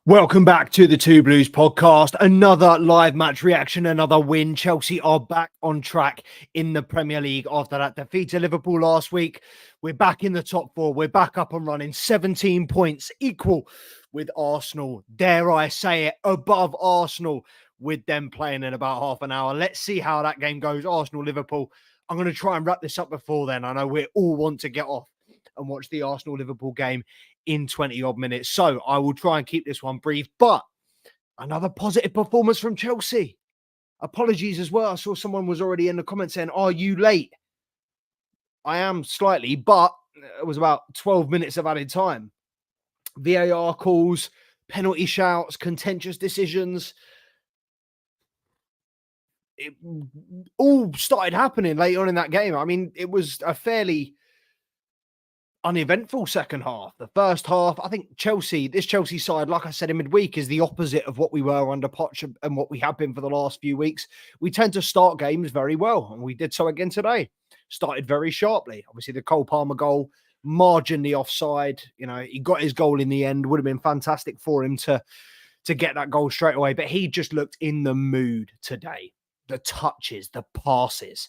Welcome back to the Two Blues podcast. Another live match reaction, another win. Chelsea are back on track in the Premier League after that defeat to Liverpool last week. We're back in the top four. We're back up and running. 17 points, equal with Arsenal. Dare I say it, above Arsenal, with them playing in about half an hour. Let's see how that game goes. Arsenal-Liverpool. I'm going to try and wrap this up before then. I know we all want to get off and watch the Arsenal-Liverpool game in 20 odd minutes. So I will try and keep this one brief, but another positive performance from Chelsea. Apologies as well. I saw someone was already in the comments saying, "Are you late?" I am slightly, but it was about 12 minutes of added time. VAR calls, penalty shouts, contentious decisions. It all started happening late on in that game. I mean, it was a fairly uneventful second half. The first half, I think this Chelsea side, like I said in midweek, is the opposite of what we were under Poch and what we have been for the last few weeks. We tend to start games very well, and we did so again today. Started very sharply. Obviously, the Cole Palmer goal, marginally offside. You know, he got his goal in the end. Would have been fantastic for him to get that goal straight away, but he just looked in the mood today. The touches, the passes,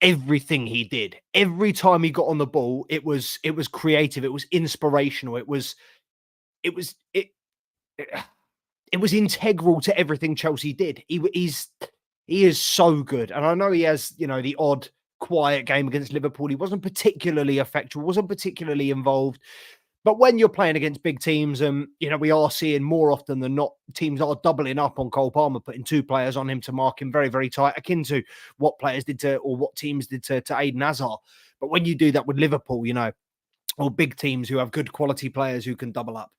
everything he did, every time he got on the ball, it was creative, it was inspirational, it was integral to everything Chelsea did. He is so good, and I know he has the odd quiet game against Liverpool. He wasn't particularly effective, wasn't particularly involved. But when you're playing against big teams, we are seeing more often than not, teams are doubling up on Cole Palmer, putting two players on him to mark him very, very tight, akin to what players did or what teams did to Eden Hazard. But when you do that with Liverpool, or big teams who have good quality players who can double up,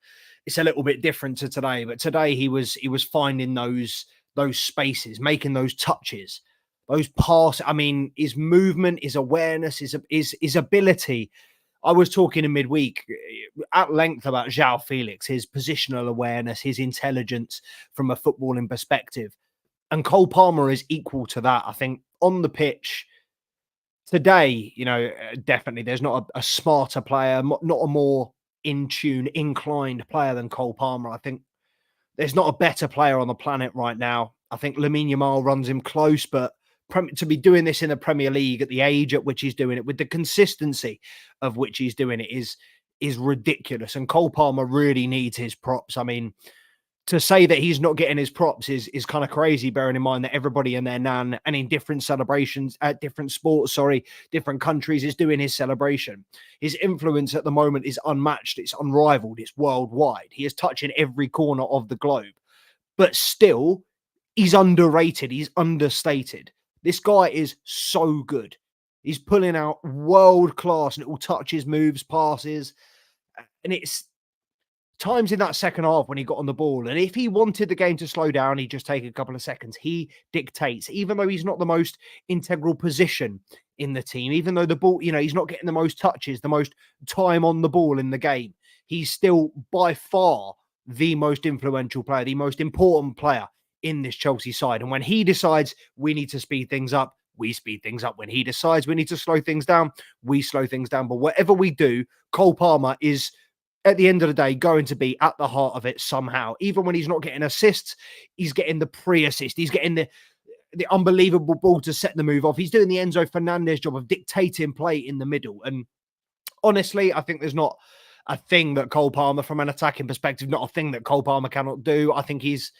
it's a little bit different to today. But today he was finding those spaces, making those touches, those passes. I mean, his movement, his awareness, his ability. I was talking in midweek at length about João Felix, his positional awareness, his intelligence from a footballing perspective. And Cole Palmer is equal to that. I think on the pitch today, definitely there's not a smarter player, not a more in tune, inclined player than Cole Palmer. I think there's not a better player on the planet right now. I think Lamine Yamal runs him close, but to be doing this in the Premier League at the age at which he's doing it, with the consistency of which he's doing it, is ridiculous. And Cole Palmer really needs his props. I mean, to say that he's not getting his props is kind of crazy, bearing in mind that everybody and their nan and in different celebrations at different sports, different countries is doing his celebration. His influence at the moment is unmatched. It's unrivaled. It's worldwide. He is touching every corner of the globe, but still he's underrated. He's understated. This guy is so good. He's pulling out world-class little touches, moves, passes. And it's times in that second half when he got on the ball. And if he wanted the game to slow down, he'd just take a couple of seconds. He dictates, even though he's not the most integral position in the team, even though the ball, he's not getting the most touches, the most time on the ball in the game. He's still by far the most influential player, the most important player in this Chelsea side. And when he decides we need to speed things up, we speed things up. When he decides we need to slow things down, we slow things down. But whatever we do, Cole Palmer is, at the end of the day, going to be at the heart of it somehow. Even when he's not getting assists, he's getting the pre-assist. He's getting the unbelievable ball to set the move off. He's doing the Enzo Fernandez job of dictating play in the middle. And honestly, I think there's not a thing that Cole Palmer, from an attacking perspective, not a thing that Cole Palmer cannot do. I think he's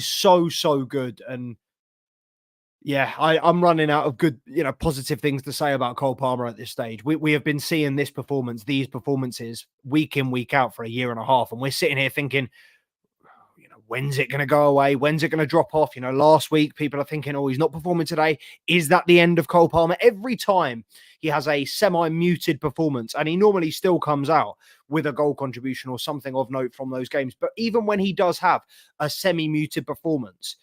so good. And yeah, I'm running out of good, positive things to say about Cole Palmer at this stage. We have been seeing these performances week in, week out for a year and a half. And we're sitting here thinking, when's it going to go away? When's it going to drop off? Last week, people are thinking, oh, he's not performing today. Is that the end of Cole Palmer? Every time he has a semi-muted performance, and he normally still comes out with a goal contribution or something of note from those games. But even when he does have a semi-muted performance,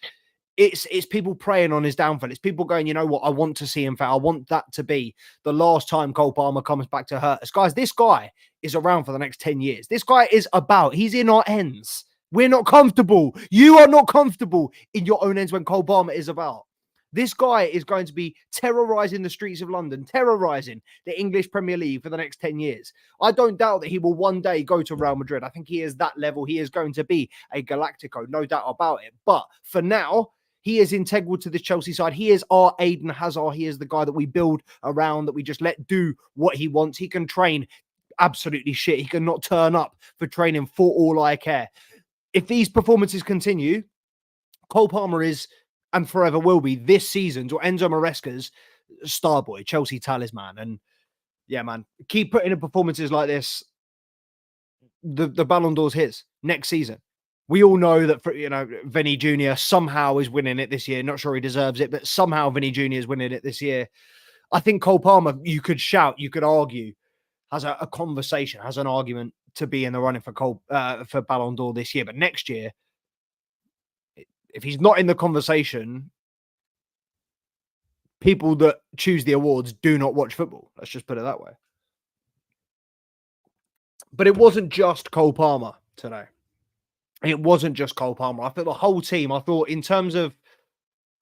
it's people preying on his downfall. It's people going, you know what, I want to see him fail. I want that to be the last time Cole Palmer comes back to hurt us. Guys, this guy is around for the next 10 years. This guy he's in our ends. We're not comfortable. You are not comfortable in your own ends when Cole Palmer is about. This guy is going to be terrorizing the streets of London, terrorizing the English Premier League for the next 10 years. I don't doubt that he will one day go to Real Madrid. I think he is that level. He is going to be a Galactico, no doubt about it. But for now, he is integral to this Chelsea side. He is our Aiden Hazard. He is the guy that we build around, that we just let do what he wants. He can train absolutely shit. He can not turn up for training for all I care. If these performances continue, Cole Palmer is, and forever will be, this season's or Enzo Maresca's star boy, Chelsea talisman. And yeah, man, keep putting in performances like this. The Ballon d'Or's his next season. We all know that, Vinny Jr. somehow is winning it this year. Not sure he deserves it, but somehow Vinny Jr. is winning it this year. I think Cole Palmer, you could shout, you could argue, has a conversation, has an argument to be in the running for Ballon d'Or this year. But next year, if he's not in the conversation, people that choose the awards do not watch football. Let's just put it that way. But it wasn't just Cole Palmer today. It wasn't just Cole Palmer. I thought the whole team, in terms of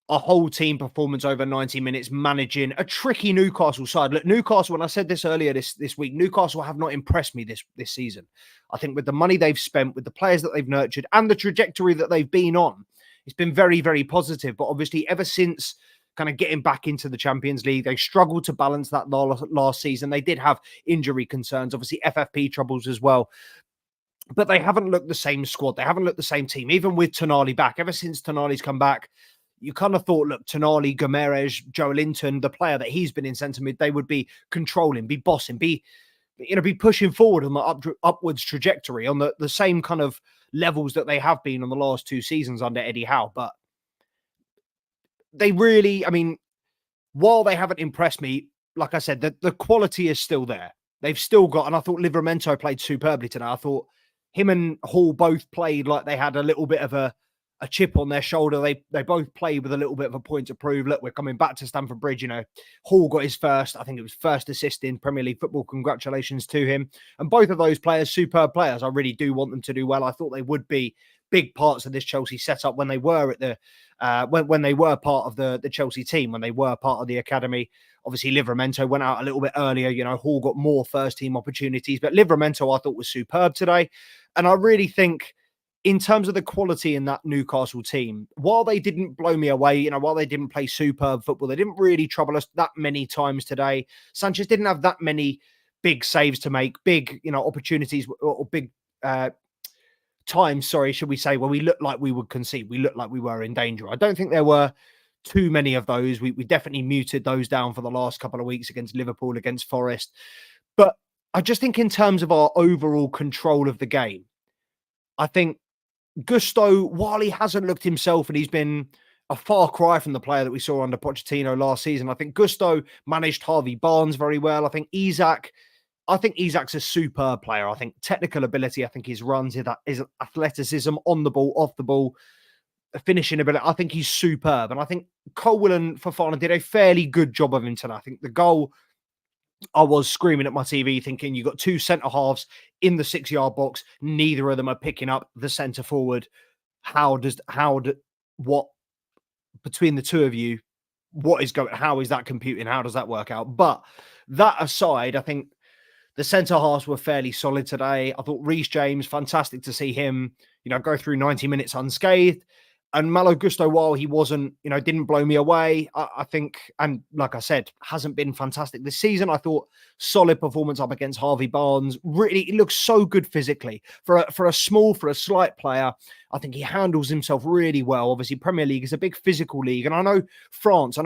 a whole team performance over 90 minutes, managing a tricky Newcastle side. Look, Newcastle, and I said this earlier this week, Newcastle have not impressed me this season. I think with the money they've spent, with the players that they've nurtured, and the trajectory that they've been on, it's been very, very positive. But obviously, ever since kind of getting back into the Champions League, they struggled to balance that last season. They did have injury concerns, obviously FFP troubles as well. But they haven't looked the same squad. They haven't looked the same team, even with Tonali back. Ever since Tonali's come back, you kind of thought, look, Tonali, Gomes, Joe Linton, the player that he's been in centre mid, they would be controlling, be bossing, be pushing forward on the upwards trajectory on the same kind of levels that they have been on the last two seasons under Eddie Howe. But they really, while they haven't impressed me, like I said, the quality is still there. They've still got, and I thought Livramento played superbly today. I thought him and Hall both played like they had a little bit of a chip on their shoulder. They both played with a little bit of a point to prove. Look, we're coming back to Stamford Bridge. Hall got his first assist in Premier League football. Congratulations to him. And both of those players, superb players. I really do want them to do well. I thought they would be big parts of this Chelsea setup when they were at the when they were part of the Chelsea team, when they were part of the academy. Obviously, Livramento went out a little bit earlier. Hall got more first team opportunities, but Livramento I thought was superb today. And I really think, in terms of the quality in that Newcastle team, while they didn't blow me away, while they didn't play superb football, they didn't really trouble us that many times today. Sanchez didn't have that many big saves to make, big, opportunities or big times, should we say, where we looked like we would concede. We looked like we were in danger. I don't think there were too many of those. We definitely muted those down for the last couple of weeks against Liverpool, against Forest. But I just think in terms of our overall control of the game, I think Gusto, while he hasn't looked himself and he's been a far cry from the player that we saw under Pochettino last season, I think Gusto managed Harvey Barnes very well. I think Isak's a superb player. I think technical ability, I think his runs, his athleticism on the ball, off the ball, finishing ability, I think he's superb. And I think Colwill and Fofana did a fairly good job of him tonight. I think the goal, I was screaming at my TV thinking, you got two centre halves in the 6-yard box. Neither of them are picking up the centre forward. What between the two of you, how is that computing? How does that work out? But that aside, I think the centre halves were fairly solid today. I thought Reece James, fantastic to see him, go through 90 minutes unscathed. And Malo Gusto, while he wasn't, didn't blow me away, I think, and like I said, hasn't been fantastic this season. I thought solid performance up against Harvey Barnes. Really, he looks so good physically. For a slight player, I think he handles himself really well. Obviously, Premier League is a big physical league. And I know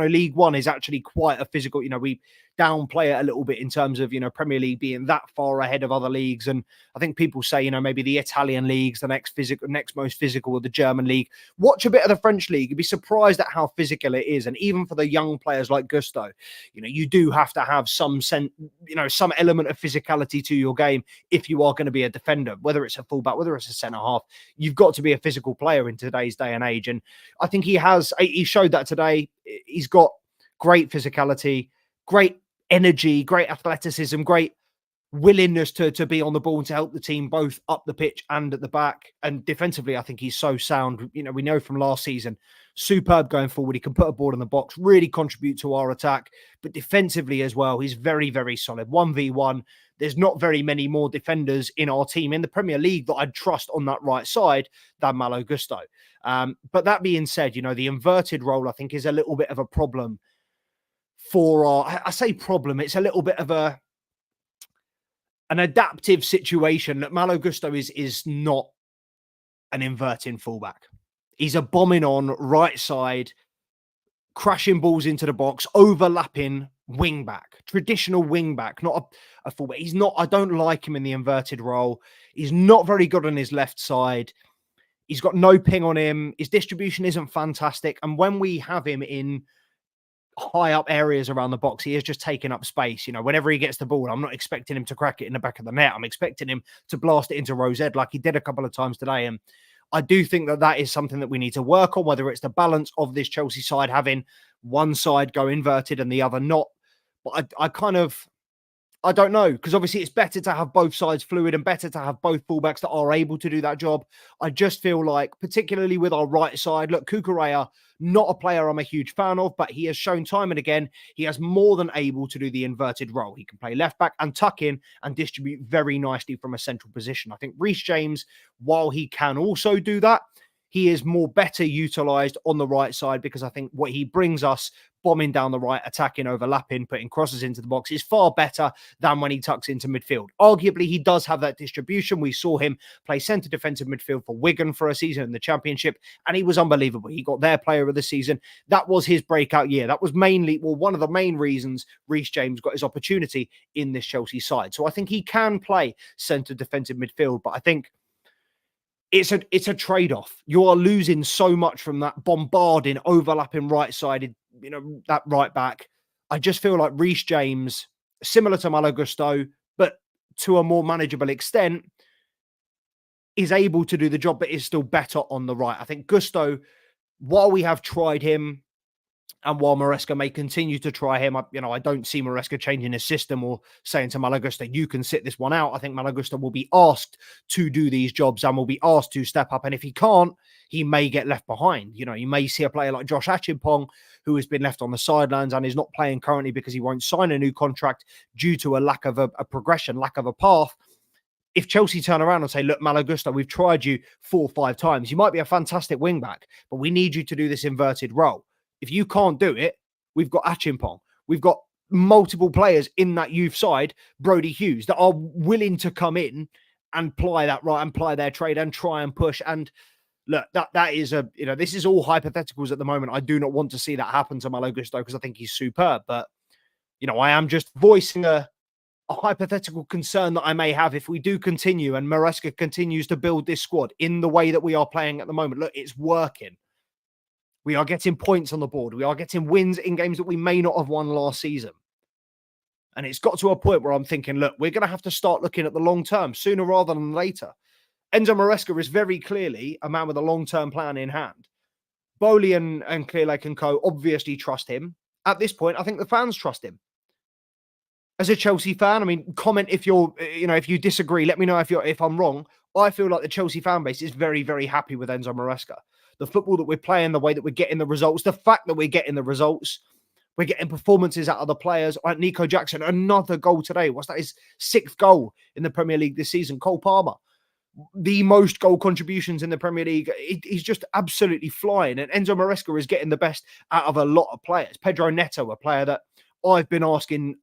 League One is actually quite a physical, we downplay it a little bit in terms of, Premier League being that far ahead of other leagues. And I think people say, maybe the Italian league's the next most physical, or the German league. Watch a bit of the French league. You'd be surprised at how physical it is. And even for the young players like Gusto, you do have to have some element of physicality to your game if you are going to be a defender, whether it's a fullback, whether it's a centre half. You've got to be a physical player in today's day and age. And I think he showed that today. He's got great physicality, great energy, great athleticism, great willingness to be on the ball and to help the team both up the pitch and at the back. And defensively, I think he's so sound. We know from last season, superb going forward. He can put a ball in the box, really contribute to our attack, but defensively as well, he's very, very solid. 1v1, there's not very many more defenders in our team in the Premier League that I'd trust on that right side than Malo Gusto. But that being said, the inverted role, I think, is a little bit of a problem for I say problem, it's a little bit of an adaptive situation that Malo Gusto is not an inverting fullback. He's a bombing on right side, crashing balls into the box, overlapping wing back, traditional wing back, not a fullback. He's not, I don't like him in the inverted role. He's not very good on his left side. He's got no ping on him. His distribution isn't fantastic. And when we have him in high up areas around the box, he is just taking up space. Whenever he gets the ball, I'm not expecting him to crack it in the back of the net. I'm expecting him to blast it into Rosette like he did a couple of times today. And I do think that is something that we need to work on, whether it's the balance of this Chelsea side having one side go inverted and the other not. But I don't know, because obviously it's better to have both sides fluid and better to have both fullbacks that are able to do that job. I just feel like, particularly with our right side, look, Kukurea, not a player I'm a huge fan of, but he has shown time and again, he has more than able to do the inverted role. He can play left back and tuck in and distribute very nicely from a central position. I think Reece James, while he can also do that, he is more better utilised on the right side, because I think what he brings us, bombing down the right, attacking, overlapping, putting crosses into the box, is far better than when he tucks into midfield. Arguably, he does have that distribution. We saw him play centre defensive midfield for Wigan for a season in the Championship, and he was unbelievable. He got their player of the season. That was his breakout year. That was one of the main reasons Reece James got his opportunity in this Chelsea side. So I think he can play centre defensive midfield, but I think it's a trade-off. You are losing so much from that bombarding, overlapping right-sided, that right back. I just feel like Reece James, similar to Malo Gusto, but to a more manageable extent, is able to do the job, but is still better on the right. I think Gusto, while we have tried him, and while Maresca may continue to try him, I don't see Maresca changing his system or saying to Malo Gusto, you can sit this one out. I think Malo Gusto will be asked to do these jobs and will be asked to step up. And if he can't, he may get left behind. You may see a player like Josh Achimpong, who has been left on the sidelines and is not playing currently because he won't sign a new contract due to a lack of a progression, lack of a path. If Chelsea turn around and say, look, Malo Gusto, we've tried you 4 or 5 times. You might be a fantastic wing-back, but we need you to do this inverted role. If you can't do it, we've got Achimpong. We've got multiple players in that youth side, Brody Hughes, that are willing to come in and ply that right and ply their trade and try and push. And look, that is this is all hypotheticals at the moment. I do not want to see that happen to Malo Gusto because I think he's superb. But, I am just voicing a hypothetical concern that I may have if we do continue and Maresca continues to build this squad in the way that we are playing at the moment. Look, it's working. We are getting points on the board. We are getting wins in games that we may not have won last season. And it's got to a point where I'm thinking, look, we're going to have to start looking at the long term sooner rather than later. Enzo Maresca is very clearly a man with a long-term plan in hand. Bowley and Clearlake and co. obviously trust him. At this point, I think the fans trust him. As a Chelsea fan, comment if if you disagree. Let me know if I'm wrong. I feel like the Chelsea fan base is very, very happy with Enzo Maresca. The football that we're playing, the way that we're getting the results, the fact that we're getting the results, we're getting performances out of the players. Like Nico Jackson, another goal today. What's that? His 6th goal in the Premier League this season. Cole Palmer, the most goal contributions in the Premier League. He's just absolutely flying. And Enzo Maresca is getting the best out of a lot of players. Pedro Neto, a player that I've been asking,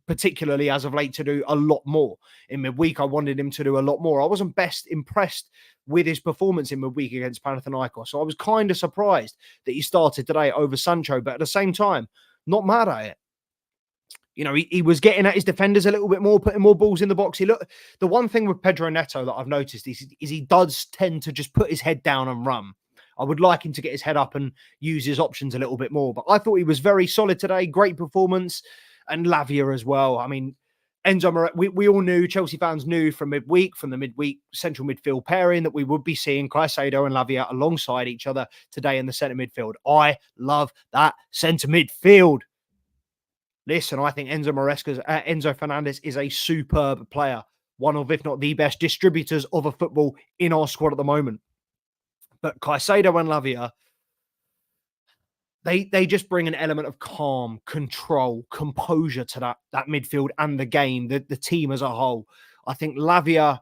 particularly as of late, to do a lot more. In midweek, I wanted him to do a lot more. I wasn't best impressed with his performance in midweek against Panathinaikos. So I was kind of surprised that he started today over Sancho, but at the same time, not mad at it. He was getting at his defenders a little bit more, putting more balls in the box. The one thing with Pedro Neto that I've noticed is he does tend to just put his head down and run. I would like him to get his head up and use his options a little bit more. But I thought he was very solid today. Great performance. And Lavia as well. Enzo, we all knew, Chelsea fans knew from the midweek central midfield pairing, that we would be seeing Caicedo and Lavia alongside each other today in the centre midfield. I love that centre midfield. Listen, I think Enzo Fernandez is a superb player. One of, if not the best distributors of a football in our squad at the moment. But Caicedo and Lavia, They just bring an element of calm, control, composure to that midfield and the game, the team as a whole. I think Lavia,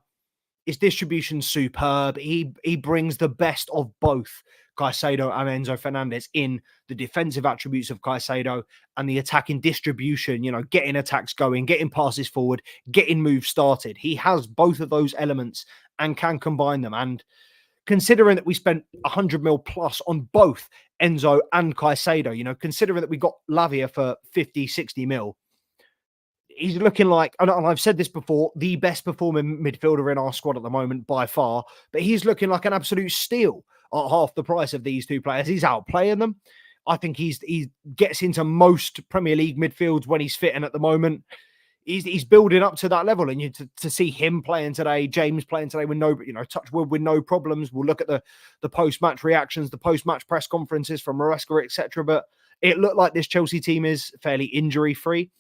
his distribution's superb. He brings the best of both Caicedo and Enzo Fernandez in the defensive attributes of Caicedo and the attacking distribution, getting attacks going, getting passes forward, getting moves started. He has both of those elements and can combine them. And considering that we spent 100 mil plus on both Enzo and Caicedo, considering that we got Lavia for 50, 60 mil, he's looking like, and I've said this before, the best performing midfielder in our squad at the moment by far, but he's looking like an absolute steal at half the price of these two players. He's outplaying them. I think he gets into most Premier League midfields when he's fitting at the moment. He's building up to that level, and to see him playing today, James playing today with no, touch wood, with no problems. We'll look at the post-match reactions, the post-match press conferences from Maresca, etc. But it looked like this Chelsea team is fairly injury-free.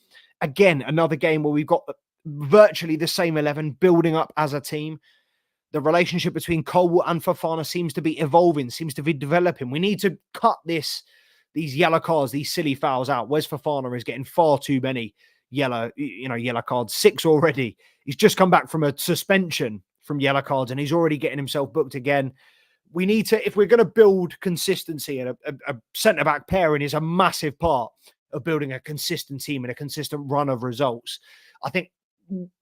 Again, another game where we've got virtually the same 11 building up as a team. The relationship between Colwill and Fofana seems to be evolving, seems to be developing. We need to cut these yellow cards, these silly fouls out. Wes Fofana is getting far too many yellow cards, 6 already. He's just come back from a suspension from yellow cards and he's already getting himself booked again. We need to, if we're going to build consistency, and a centre-back pairing is a massive part of building a consistent team and a consistent run of results. I think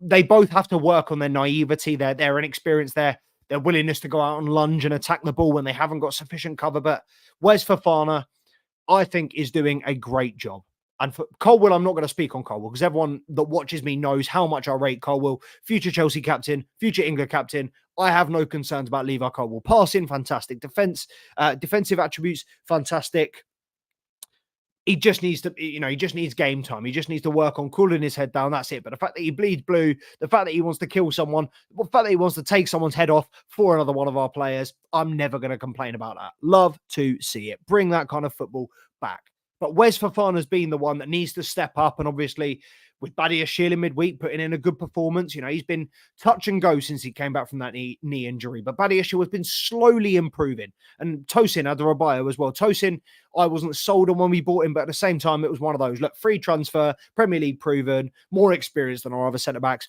they both have to work on their naivety, their inexperience, their willingness to go out and lunge and attack the ball when they haven't got sufficient cover. But Wes Fofana, I think, is doing a great job. And for Colwill, I'm not going to speak on Colwill because everyone that watches me knows how much I rate Colwill. Future Chelsea captain, future England captain. I have no concerns about Levi Colwill. Passing, fantastic. Defensive attributes, fantastic. He just needs to, he just needs game time. He just needs to work on cooling his head down. That's it. But the fact that he bleeds blue, the fact that he wants to kill someone, the fact that he wants to take someone's head off for another one of our players, I'm never going to complain about that. Love to see it. Bring that kind of football back. But Wes Fofana's been the one that needs to step up. And obviously, with Badiashile in midweek, putting in a good performance, he's been touch and go since he came back from that knee injury. But Badiashile has been slowly improving. And Tosin Adarabioyo as well. Tosin, I wasn't sold on when we bought him, but at the same time, it was one of those, look, free transfer, Premier League proven, more experienced than our other centre-backs.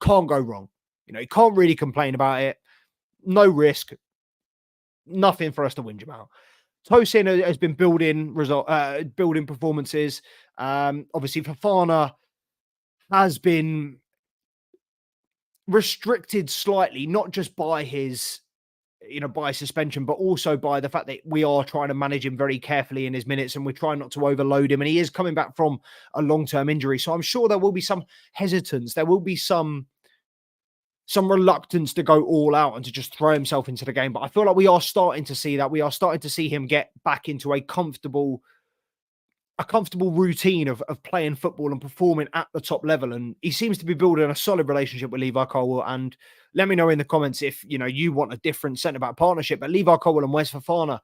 Can't go wrong. You can't really complain about it. No risk. Nothing for us to whinge about. Tosin has been building performances. Obviously, Fofana has been restricted slightly, not just by his, by suspension, but also by the fact that we are trying to manage him very carefully in his minutes and we're trying not to overload him. And he is coming back from a long-term injury. So I'm sure there will be some hesitance. There will be some reluctance to go all out and to just throw himself into the game. But I feel like we are starting to see that. We are starting to see him get back into a comfortable routine of playing football and performing at the top level. And he seems to be building a solid relationship with Levi Colwill. And let me know in the comments if, you want a different centre-back partnership. But Levi Colwill and Wes Fofana,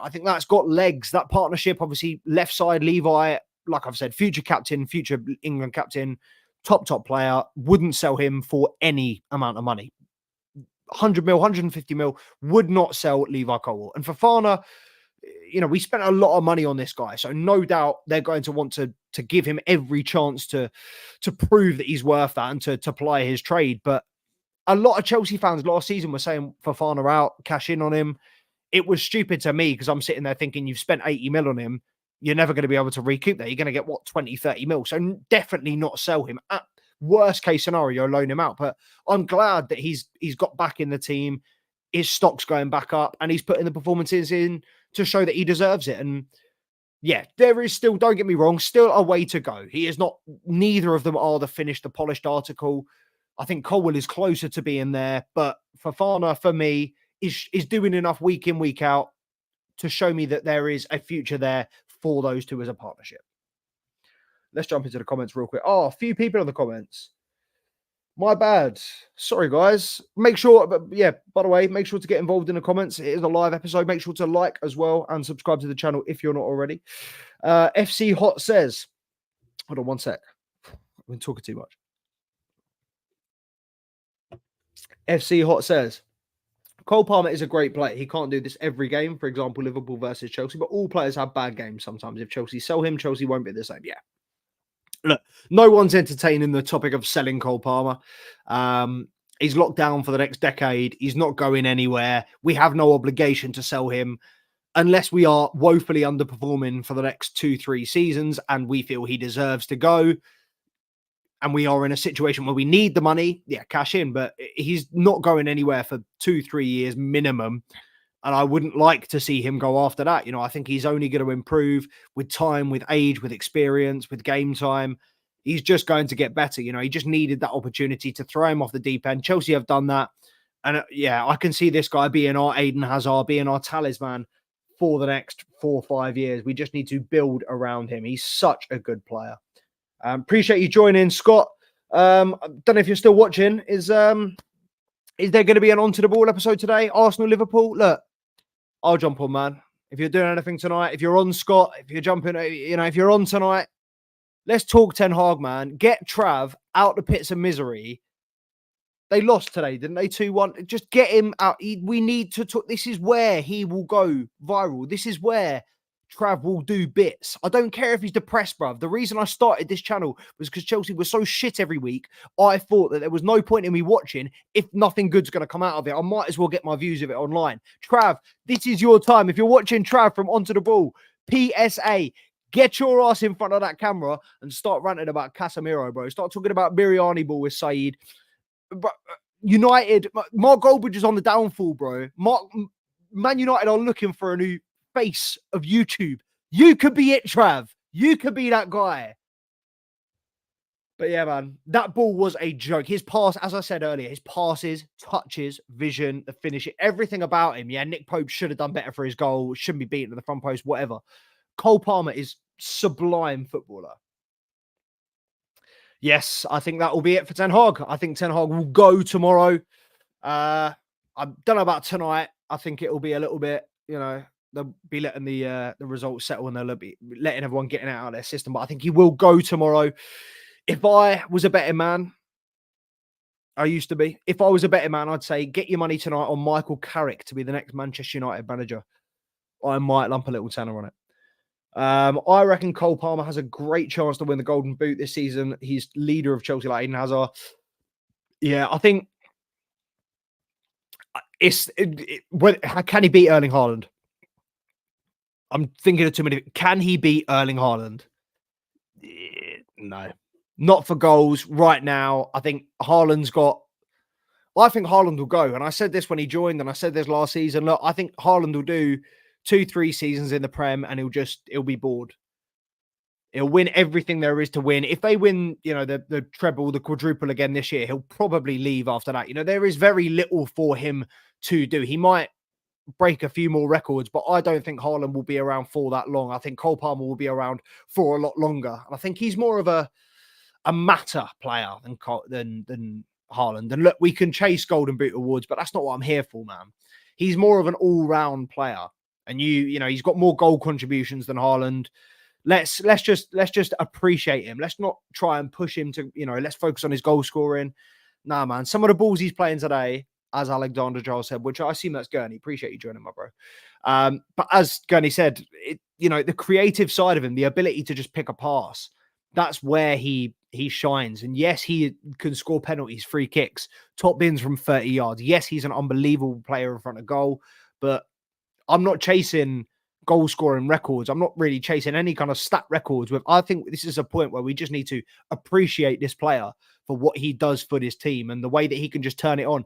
I think that's got legs. That partnership, obviously, left side, Levi, like I've said, future captain, future England captain, top player, wouldn't sell him for any amount of money. 100 mil, 150 mil, would not sell Levi Colwill. And Fofana, we spent a lot of money on this guy. So no doubt they're going to want to give him every chance to prove that he's worth that and to ply his trade. But a lot of Chelsea fans last season were saying Fofana out, cash in on him. It was stupid to me because I'm sitting there thinking you've spent 80 mil on him. You're never going to be able to recoup that. You're going to get, 20, 30 mil. So definitely not sell him. At worst case scenario, loan him out. But I'm glad that he's got back in the team. His stock's going back up and he's putting the performances in to show that he deserves it. And yeah, there is still, don't get me wrong, still a way to go. He is not, neither of them are the finished, the polished article. I think Colwill is closer to being there. But Fofana, for me, is doing enough week in, week out to show me that there is a future there for those two as a partnership. Let's jump into the comments real quick. Oh, a few people in the comments. My bad. Sorry, guys. Make sure, by the way, make sure to get involved in the comments. It is a live episode. Make sure to like as well and subscribe to the channel if you're not already. FC Hot says, hold on one sec. I've been talking too much. FC Hot says, Cole Palmer is a great player. He can't do this every game. For example, Liverpool versus Chelsea, but all players have bad games sometimes. If Chelsea sell him, Chelsea won't be the same. Yeah. Look, no one's entertaining the topic of selling Cole Palmer. He's locked down for the next decade. He's not going anywhere. We have no obligation to sell him unless we are woefully underperforming for the next 2-3 seasons and we feel he deserves to go. And we are in a situation where we need the money, yeah, cash in, but he's not going anywhere for 2-3 years minimum. And I wouldn't like to see him go after that. I think he's only going to improve with time, with age, with experience, with game time. He's just going to get better. He just needed that opportunity to throw him off the deep end. Chelsea have done that. And yeah, I can see this guy being our Aiden Hazard, being our talisman for the next 4 or 5 years. We just need to build around him. He's such a good player. Appreciate you joining, Scott. I don't know if you're still watching. Is there going to be an On to the Ball episode today? Arsenal, Liverpool? Look, I'll jump on, man. If you're doing anything tonight, if you're on, Scott, if you're jumping, if you're on tonight, let's talk Ten Hag, man. Get Trav out the pits of misery. They lost today, didn't they? 2-1. Just get him out. We need to talk. This is where he will go viral. This is where Trav will do bits. I don't care if he's depressed, bruv. The reason I started this channel was because Chelsea was so shit every week. I thought that there was no point in me watching if nothing good's going to come out of it. I might as well get my views of it online. Trav, this is your time. If you're watching Trav from Onto the Ball, PSA, get your ass in front of that camera and start ranting about Casemiro, bro. Start talking about Biryani ball with Saeed. United, Mark Goldbridge is on the downfall, bro. Man United are looking for a new face of YouTube. You could be it, Trav. You could be that guy. But yeah, man, that ball was a joke. His pass, as I said earlier, his passes, touches, vision, the finish, everything about him. Yeah, Nick Pope should have done better for his goal. Shouldn't be beaten at the front post, whatever. Cole Palmer is sublime footballer. Yes, I think that will be it for Ten Hag. I think Ten Hag will go tomorrow. I don't know about tonight. I think it will be a little bit, they'll be letting the results settle and they'll be letting everyone get out of their system. But I think he will go tomorrow. If I was a betting man, I used to be. If I was a betting man, I'd say get your money tonight on Michael Carrick to be the next Manchester United manager. I might lump a little tenner on it. I reckon Cole Palmer has a great chance to win the Golden Boot this season. He's leader of Chelsea like Eden Hazard. Yeah, I think can he beat Erling Haaland? I'm thinking of too many. Can he beat Erling Haaland? No, not for goals right now. I think Haaland will go. And I said this when he joined, and I said this last season. Look, I think Haaland will do 2-3 seasons in the Prem, and he'll be bored. He'll win everything there is to win. If they win, the treble, the quadruple again this year, he'll probably leave after that. There is very little for him to do. He might break a few more records, but I don't think Haaland will be around for that long. I think Cole Palmer will be around for a lot longer. And I think he's more of a matter player than Haaland. And look, we can chase Golden Boot awards, but that's not what I'm here for, man. He's more of an all-round player. And he's got more goal contributions than Haaland. Let's just appreciate him. Let's not try and push him to, let's focus on his goal scoring. Nah, man. Some of the balls he's playing today, as Alexander Giles said, which I assume that's Gurney. Appreciate you joining, my bro. But as Gurney said, the creative side of him, the ability to just pick a pass, that's where he shines. And yes, he can score penalties, free kicks, top bins from 30 yards. Yes, he's an unbelievable player in front of goal, but I'm not chasing goal scoring records. I'm not really chasing any kind of stat records. I think this is a point where we just need to appreciate this player for what he does for this team and the way that he can just turn it on.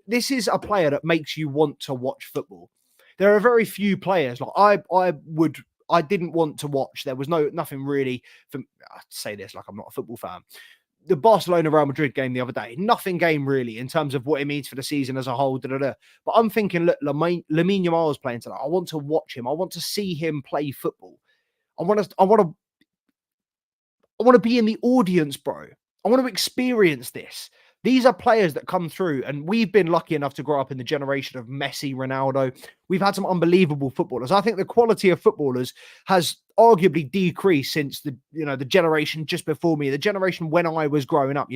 This is a player that makes you want to watch football. There are very few players like I didn't want to watch. There was nothing really for I say this like I'm not a football fan. The Barcelona-Real Madrid game the other day, nothing game really in terms of what it means for the season as a whole. But I'm thinking, look, Lamine Yamal's playing tonight. I want to watch him. I want to see him play football. I want to be in the audience, bro. I want to experience this. These are players that come through, and we've been lucky enough to grow up in the generation of Messi, Ronaldo. We've had some unbelievable footballers. I think the quality of footballers has arguably decreased since the generation just before me, the generation when I was growing up,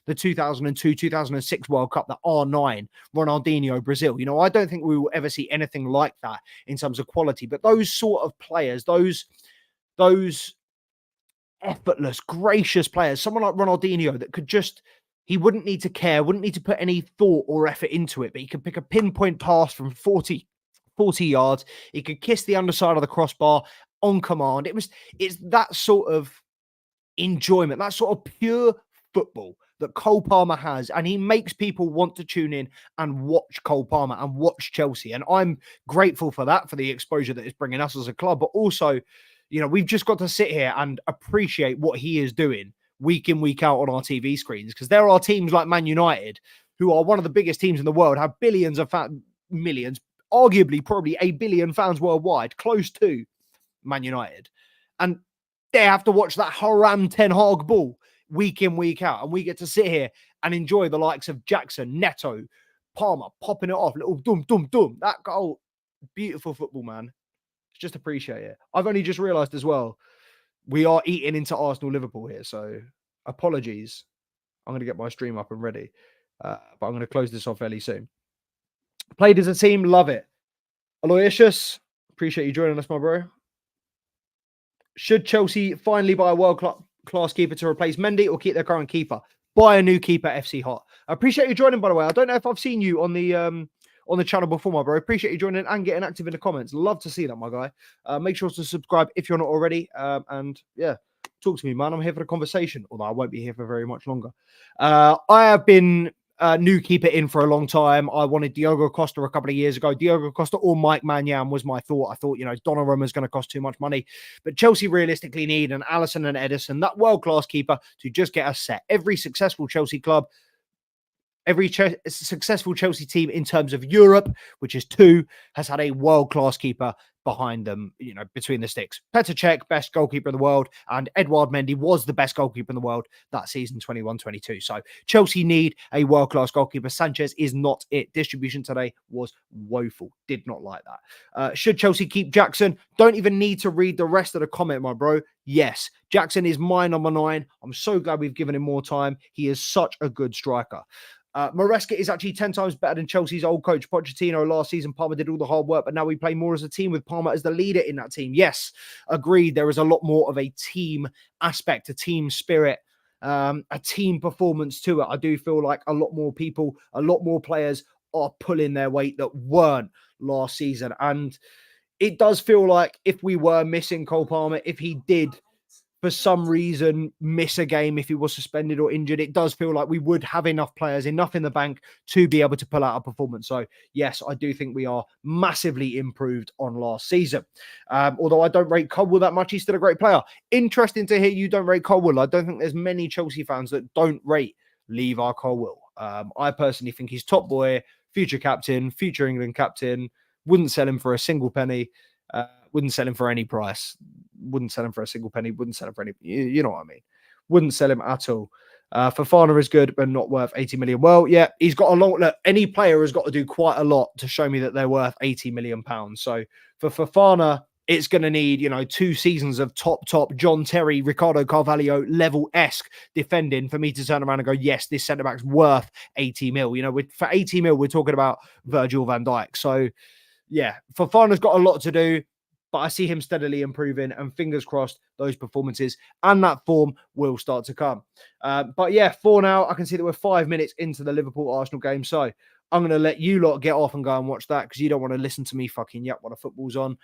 the 2002, 2006 World Cup, the R9, Ronaldinho, Brazil. I don't think we will ever see anything like that in terms of quality, but those sort of players, those effortless, gracious players, someone like Ronaldinho that could he wouldn't need to care, wouldn't need to put any thought or effort into it, but he could pick a pinpoint pass from 40 yards. He could kiss the underside of the crossbar on command. It's that sort of enjoyment, that sort of pure football that Cole Palmer has, and he makes people want to tune in and watch Cole Palmer and watch Chelsea. And I'm grateful for that, for the exposure that it's bringing us as a club, but also, we've just got to sit here and appreciate what he is doing week in, week out on our TV screens, because there are teams like Man United, who are one of the biggest teams in the world, have billions of millions, arguably probably a billion fans worldwide, close to Man United. And they have to watch that Haram Ten Hag ball week in, week out. And we get to sit here and enjoy the likes of Jackson, Neto, Palmer, popping it off, little dum. That goal, beautiful football, man. Just appreciate it. I've only just realised as well, we are eating into Arsenal-Liverpool here, so apologies. I'm going to get my stream up and ready, but I'm going to close this off fairly soon. Played as a team, love it. Aloysius, appreciate you joining us, my bro. Should Chelsea finally buy a world-class keeper to replace Mendy, or keep their current keeper? Buy a new keeper, FC Hot. I appreciate you joining, by the way. I don't know if I've seen you on the channel before, my bro. Appreciate you joining and getting active in the comments. Love to see that, my guy. Make sure to subscribe if you're not already. And yeah, talk to me, man. I'm here for the conversation, although I won't be here for very much longer. I have been new keeper in for a long time. I wanted Diogo Costa a couple of years ago. Diogo Costa or Mike Maignan was my thought. I thought, Donnarumma is going to cost too much money. But Chelsea realistically need an Alisson and Edison, that world-class keeper, to just get us set. Every successful Chelsea club, every successful Chelsea team in terms of Europe, which is 2, has had a world-class keeper behind them, between the sticks. Petr Cech, best goalkeeper in the world, and Edouard Mendy was the best goalkeeper in the world that season, 21-22. So Chelsea need a world-class goalkeeper. Sanchez is not it. Distribution today was woeful. Did not like that. Should Chelsea keep Jackson? Don't even need to read the rest of the comment, my bro. Yes, Jackson is my number 9. I'm so glad we've given him more time. He is such a good striker. Maresca is actually 10 times better than Chelsea's old coach, Pochettino. Last season, Palmer did all the hard work, but now we play more as a team with Palmer as the leader in that team. Yes, agreed. There is a lot more of a team aspect, a team spirit, a team performance to it. I do feel like a lot more people, a lot more players are pulling their weight that weren't last season. And it does feel like if we were missing Cole Palmer, if he did for some reason miss a game, if he was suspended or injured, it does feel like we would have enough players, enough in the bank to be able to pull out a performance. So yes, I do think we are massively improved on last season. Although I don't rate Colwill that much, he's still a great player. Interesting to hear you don't rate Colwill. I don't think there's many Chelsea fans that don't rate Levi Colwill. I personally think he's top boy, future captain, future England captain. Wouldn't sell him for a single penny. Wouldn't sell him for any price. Wouldn't sell him for a single penny. Wouldn't sell him for any. You know what I mean? Wouldn't sell him at all. Fofana is good, but not worth 80 million. Well, yeah, he's got a long. Look, any player has got to do quite a lot to show me that they're worth 80 million pounds. So for Fofana, it's going to need 2 seasons of top John Terry, Ricardo Carvalho level-esque defending for me to turn around and go, yes, this centre back's worth 80 mil. For 80 mil, we're talking about Virgil van Dijk. So yeah, Fofana's got a lot to do, but I see him steadily improving, and fingers crossed those performances and that form will start to come. But yeah, for now, I can see that we're 5 minutes into the Liverpool-Arsenal game, so I'm going to let you lot get off and go and watch that, because you don't want to listen to me fucking yap while the football's on.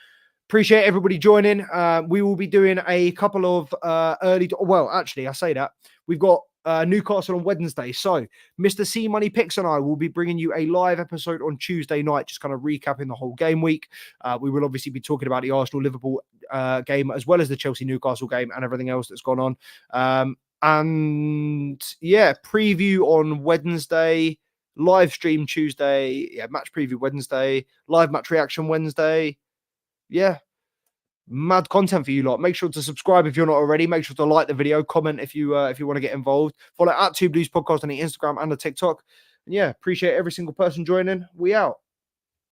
Appreciate everybody joining. We will be doing a couple of well, actually, I say that. We've got Newcastle on Wednesday. So Mr. C Money Picks and I will be bringing you a live episode on Tuesday night, just kind of recapping the whole game week. We will obviously be talking about the Arsenal-Liverpool game, as well as the Chelsea-Newcastle game and everything else that's gone on. And yeah, preview on Wednesday, live stream Tuesday, match preview Wednesday, live match reaction Wednesday. Yeah, Mad content for you lot. Make sure to subscribe if you're not already. Make sure to like the video, comment if you want to get involved. Follow at Two Blues Podcast on the Instagram and the TikTok. And yeah, appreciate every single person joining. We out.